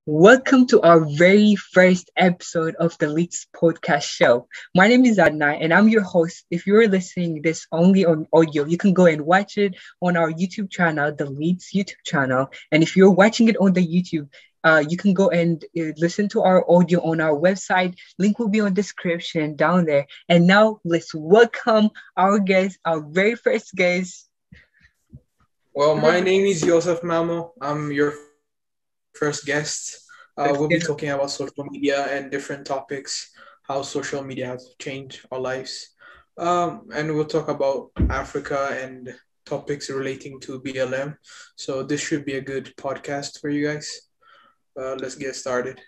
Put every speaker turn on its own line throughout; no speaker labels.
Welcome to our very first episode of the Leeds Podcast Show. My name is Adnan and I'm your host. If you're listening this only on audio, you can go and watch it on our YouTube channel, the Leeds YouTube channel. And if you're watching it on the YouTube, you can go and listen to our audio on our website. Link will be on description down there. And now let's welcome our guest, our very first guest.
Well, my name is Joseph Mamo. I'm your first guest. We'll be talking about social media and different topics, how social media has changed our lives. And we'll talk about Africa and topics relating to BLM. So this should be a good podcast for you guys. Let's get started.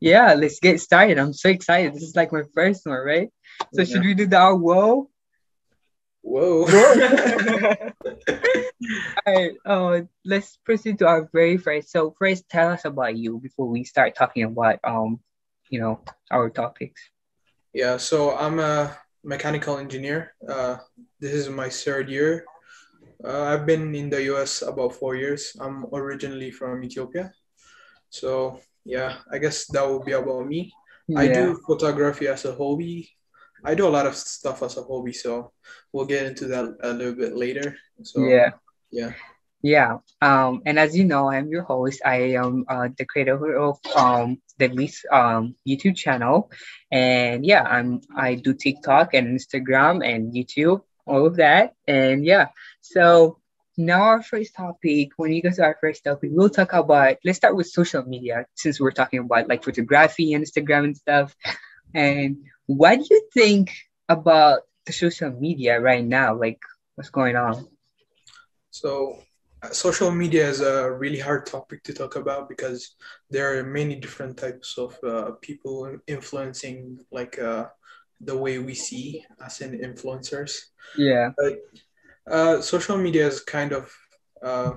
Yeah, let's get started. I'm so excited. This is like my first one, right? So should
Yeah.
we do the whoa?
Whoa.
All right, let's proceed to our very first. So first, tell us about you before we start talking about our topics.
Yeah, so I'm a mechanical engineer. This is my third year. I've been in the US about 4 years. I'm originally from Ethiopia. So yeah, I guess that would be about me. I
Yeah,
do photography as a hobby. I do a lot of stuff as a hobby, so we'll get into that a little bit later. So
yeah,
yeah.
yeah. And as you know, I'm your host. I am the creator of the least YouTube channel, and yeah, I do TikTok and Instagram and YouTube, all of that, and yeah. So now our first topic. When you go to our first topic, we'll talk about. Let's start with social media since we're talking about like photography, Instagram, and stuff. And what do you think about the social media right now? Like, what's going on?
So social media is a really hard topic to talk about because there are many different types of people influencing the way we see as in influencers.
Yeah,
Social media is kind of uh,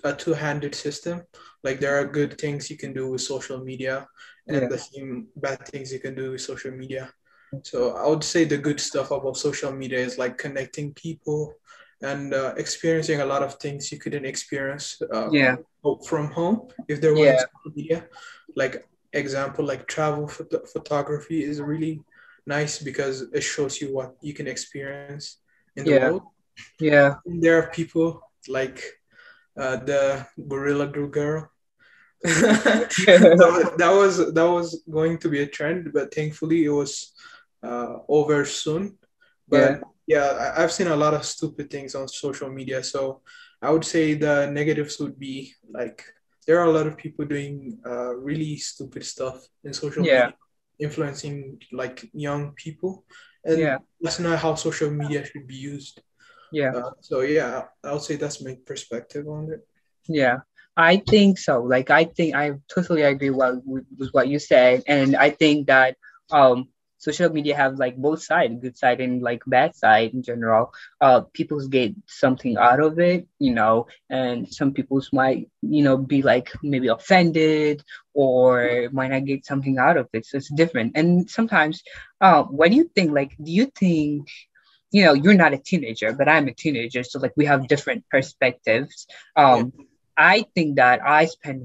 a two-handed system. Like there are good things you can do with social media, and
yeah,
the same bad things you can do with social media. So I would say the good stuff about social media is like connecting people and experiencing a lot of things you couldn't experience
yeah,
from home if there wasn't
yeah,
social media. Like example, like travel photography is really nice because it shows you what you can experience in the
yeah,
world.
yeah,
There are people like the Gorilla Glue girl. That was going to be a trend, but thankfully it was over soon.
yeah,
But yeah, I've seen a lot of stupid things on social media. So I would say the negatives would be like there are a lot of people doing really stupid stuff in social
yeah,
media, influencing like young people, and
yeah,
that's not how social media should be used.
yeah,
So yeah, I would say that's my perspective on it.
yeah. I think so. Like, I think I totally agree with what you said, and I think that social media have like both sides, good side and like bad side in general. People get something out of it, and some people's might be like maybe offended or might not get something out of it. So it's different. And sometimes, what do you think? Like, do you think? You're not a teenager, but I'm a teenager. So like we have different perspectives.
Yeah.
I think that I spend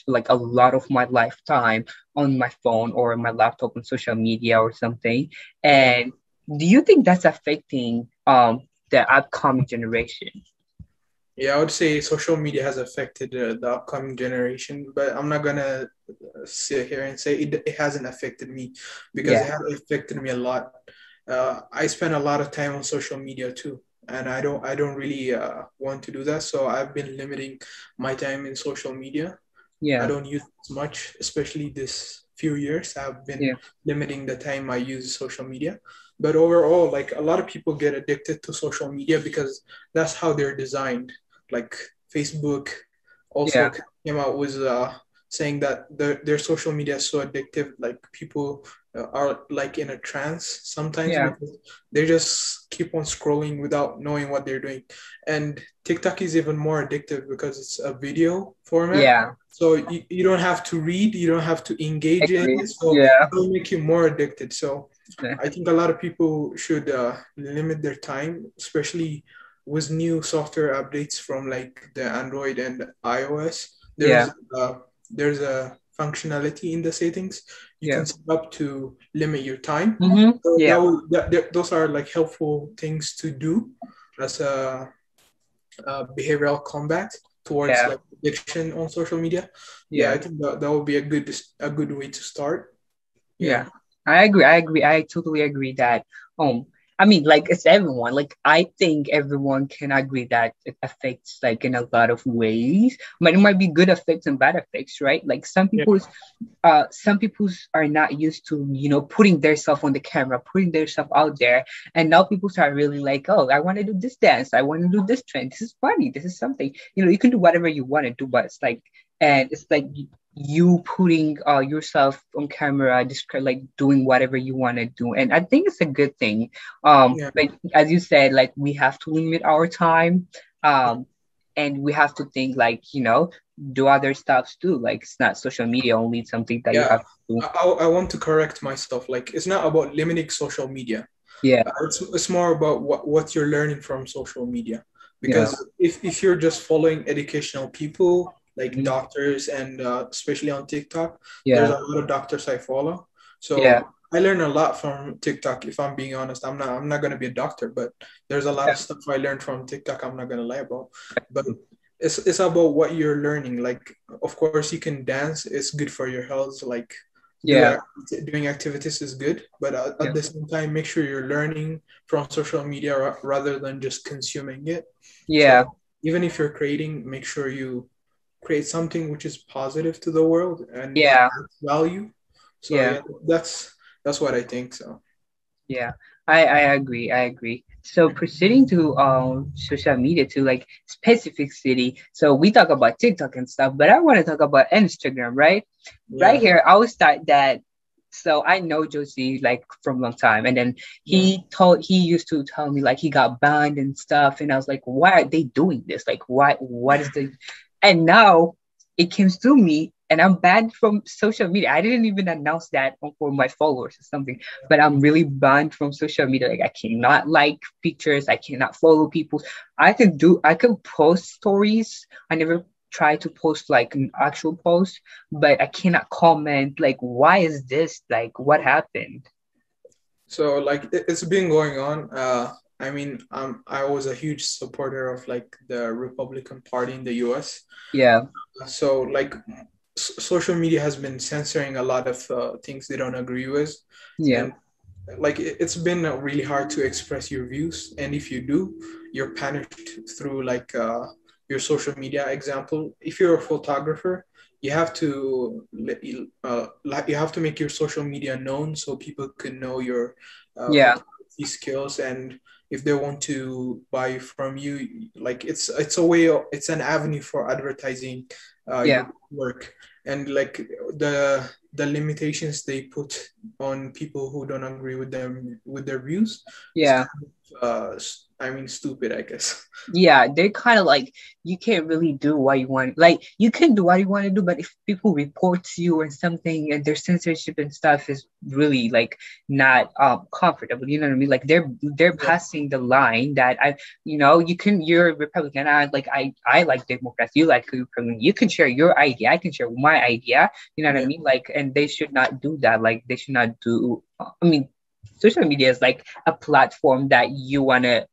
like a lot of my lifetime on my phone or my laptop on social media or something.
Yeah.
And do you think that's affecting the upcoming generation?
Yeah, I would say social media has affected the upcoming generation, but I'm not gonna sit here and say it hasn't affected me because it
Yeah,
has affected me a lot. I spend a lot of time on social media too, and I don't really want to do that. So I've been limiting my time in social media. I
yeah,
don't use it as much, especially this few years. I've been
yeah,
limiting the time I use social media. But overall, like a lot of people get addicted to social media because that's how they're designed. Like Facebook also
yeah,
came out with saying that their social media is so addictive. Like people are like in a trance sometimes
yeah,
because they just keep on scrolling without knowing what they're doing. And TikTok is even more addictive because it's a video format,
yeah.
so you don't have to read, you don't have to engage in
Agree.
it, so
Yeah,
it'll make you more addicted. So
yeah,
I think a lot of people should limit their time, especially with new software updates from like the Android and iOS.
yeah,
There's there's a functionality in the settings. You
Yeah.
can set up to limit your time.
Mm-hmm.
So
Yeah.
those are like helpful things to do as a behavioral combat towards
Yeah.
like addiction on social media. Yeah, I
Yeah.
think that would be a good way to start.
Yeah,
Yeah.
I agree. I agree. I totally agree that um I mean like it's everyone. Like I think everyone can agree that it affects like in a lot of ways. But it might be good effects and bad effects, right? Like
Yeah.
some people's are not used to, putting their self on the camera, putting their self out there. And now people start really like, oh, I want to do this dance, I want to do this trend. This is funny, this is something. You can do whatever you want to do, but it's like you putting yourself on camera, just like doing whatever you want to do. And I think it's a good thing.
Yeah.
Like as you said, like we have to limit our time. And we have to think like, do other stuffs too. Like it's not social media only, it's something that you
Yeah.
have to do.
I want to correct myself. Like it's not about limiting social media.
Yeah.
It's more about what you're learning from social media.
Yeah.
Because if you're just following educational people like
Mhm.
doctors and especially on TikTok, there's
Yeah.
a lot of doctors I follow.
Yeah.
So I learn a lot from TikTok. If I'm being honest, I'm not gonna be a doctor, but there's a lot
Yeah.
of stuff I learned from TikTok. I'm not gonna lie about, but it's about what you're learning. Like, of course, you can dance. It's good for your health. Like, do
Yeah.
doing activities is good, but
Yeah.
at the same time, make sure you're learning from social media rather than just consuming it.
Yeah.
So even if you're creating, make sure you create something which is positive to the world and that
Yeah.
adds value. So
Yeah.
yeah, that's what I think. So
Yeah, I agree. I agree. So proceeding to social media to like specific city. So we talk about TikTok and stuff, but I want to talk about Instagram, right? Right
yeah,
here, I will start that. So I know Josie like from a long time, and then
yeah,
he used to tell me like he got banned and stuff, and I was like, why are they doing this? Like, why? What is the? And now it came to me, and I'm banned from social media. I didn't even announce that for my followers or something, but I'm really banned from social media. Like I cannot like pictures, I cannot follow people. I could post stories. I never try to post like an actual post, but I cannot comment. Like, why is this? Like, what happened?
so like it's been going on. I mean, I was a huge supporter of like the Republican Party in the U.S.
Yeah,
So like social media has been censoring a lot of things they don't agree with,
yeah,
and like it's been really hard to express your views. And if you do, you're punished through like your social media. Example, if you're a photographer, you have to like you have to make your social media known so people can know your
yeah,
photography skills, and if they want to buy from you, like it's a way of, it's an avenue for advertising
yeah,
your work. And like the limitations they put on people who don't agree with them with their views is
yeah.
kind of I mean stupid, I guess.
Yeah, they're kind of like you can't really do what you want. Like you can do what you want to do, but if people report to you or something and their censorship and stuff is really like not comfortable, you know what I mean? Like they're
Yeah,
passing the line that you're a Republican, I like Democrats, you like Republican, you can share your idea, I can share my idea, you know what I
yeah,
mean? Like, and they should not do that. Like they should not do. I mean, social media is like a platform that you wanna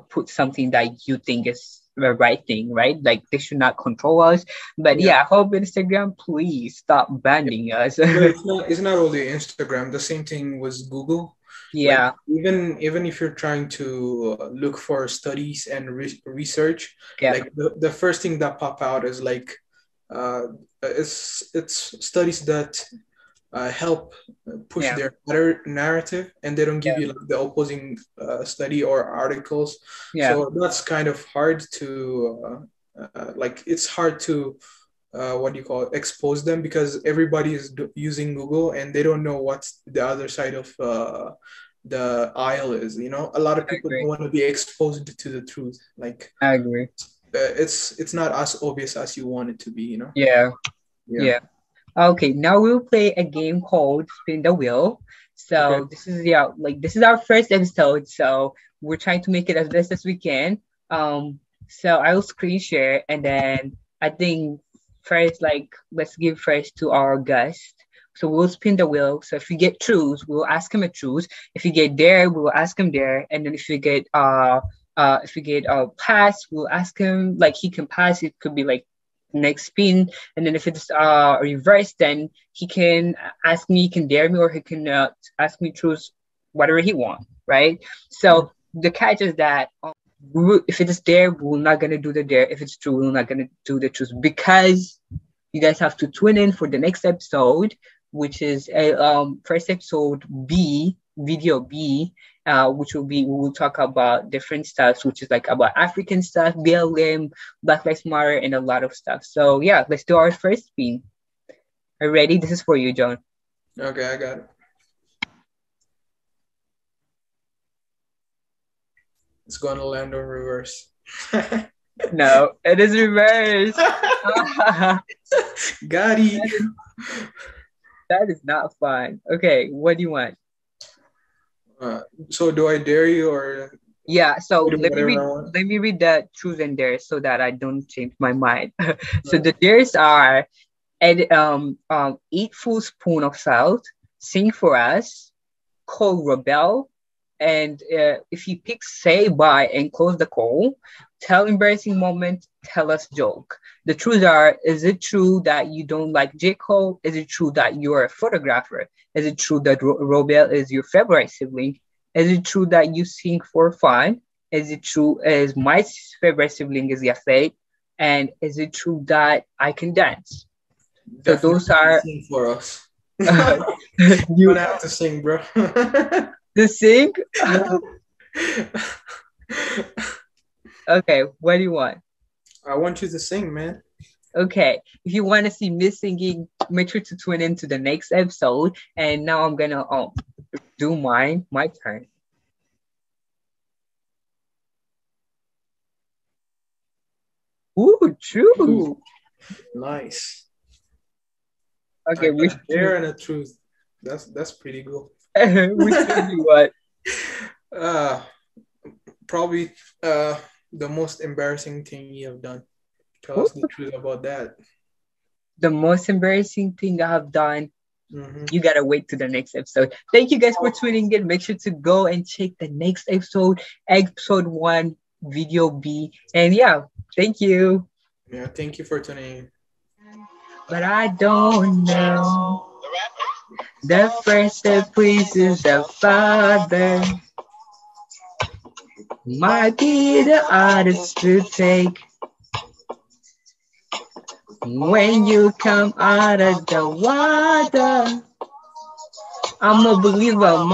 put something that you think is the right thing, right? Like they should not control us. But
yeah.
yeah, I hope Instagram, please stop banning us.
Well, it's not only Instagram. The same thing was Google. Like
Yeah,
even if you're trying to look for studies and research,
yeah,
like the first thing that pop out is like uh, it's studies that help push
yeah,
their narrative, and they don't give
yeah,
you like the opposing study or articles.
yeah,
So that's kind of hard to like it's hard to what do you call it, expose them, because everybody is using Google and they don't know what the other side of the aisle is. A lot of
I
people don't
agree.
want to be exposed to the truth. Like
I agree.
it's not as obvious as you want it to be.
Yeah,
Yeah.
yeah. Okay, now we'll play a game called Spin the Wheel.
Okay.
So this is our first episode, so we're trying to make it as best as we can. So I will screen share, and then I think first, like, let's give first to our guest. So we'll spin the wheel. So if we get truths, we'll ask him a truth. If we get dare, we'll ask him dare. And then if we get pass, we'll ask him like he can pass. It could be like next spin. And then if it's reverse, then he can ask me, he can dare me, or he can ask me truths, whatever he wants, right? So the catch is that if it is dare, we're not gonna do the dare. If it's true, we're not gonna do the truth, because you guys have to tune in for the next episode, which is a first episode B, video B, which we will talk about different stuff, which is like about African stuff, BLM, Black Lives Matter, and a lot of stuff. So yeah, let's do our first spin. Are you ready? This is for you, John.
Okay, I got it. It's gonna land on reverse.
No, it is reverse.
Got it.
That is not fun. Okay, what do you want?
So do I dare you or?
Yeah, so let me read the truth and dare so that I don't change my mind. So the dares are add 8 full spoon of salt, sing for us, call rebel, and if you pick say bye and close the call, tell embarrassing moment, tell us joke. The truths are: is it true that you don't like J. Cole? Is it true that you're a photographer? Is it true that Robel is your favorite sibling? Is it true that you sing for fun? Is it true as my favorite sibling is Yafet? And is it true that I can dance?
Definitely.
So those are
sing for us. You don't have to sing, bro.
To sing? Okay, what do you want?
I want you to sing, man.
Okay, if you want to see me singing, make sure to tune into the next episode. And now I'm gonna do my turn. Ooh, true.
Ooh, nice.
Okay, which
dare and a truth. That's pretty cool.
Which do you want?
Probably the most embarrassing thing you have done. Tell us the truth about that.
The most embarrassing thing I have done.
Mm-hmm.
You gotta wait to the next episode. Thank you guys for tuning in. Make sure to go and check the next episode 1, video B. And yeah, thank you.
Yeah, thank you for tuning in.
But I don't know. The first that pleases the Father might be the hardest to take. When you come out of the water, I'm a believer.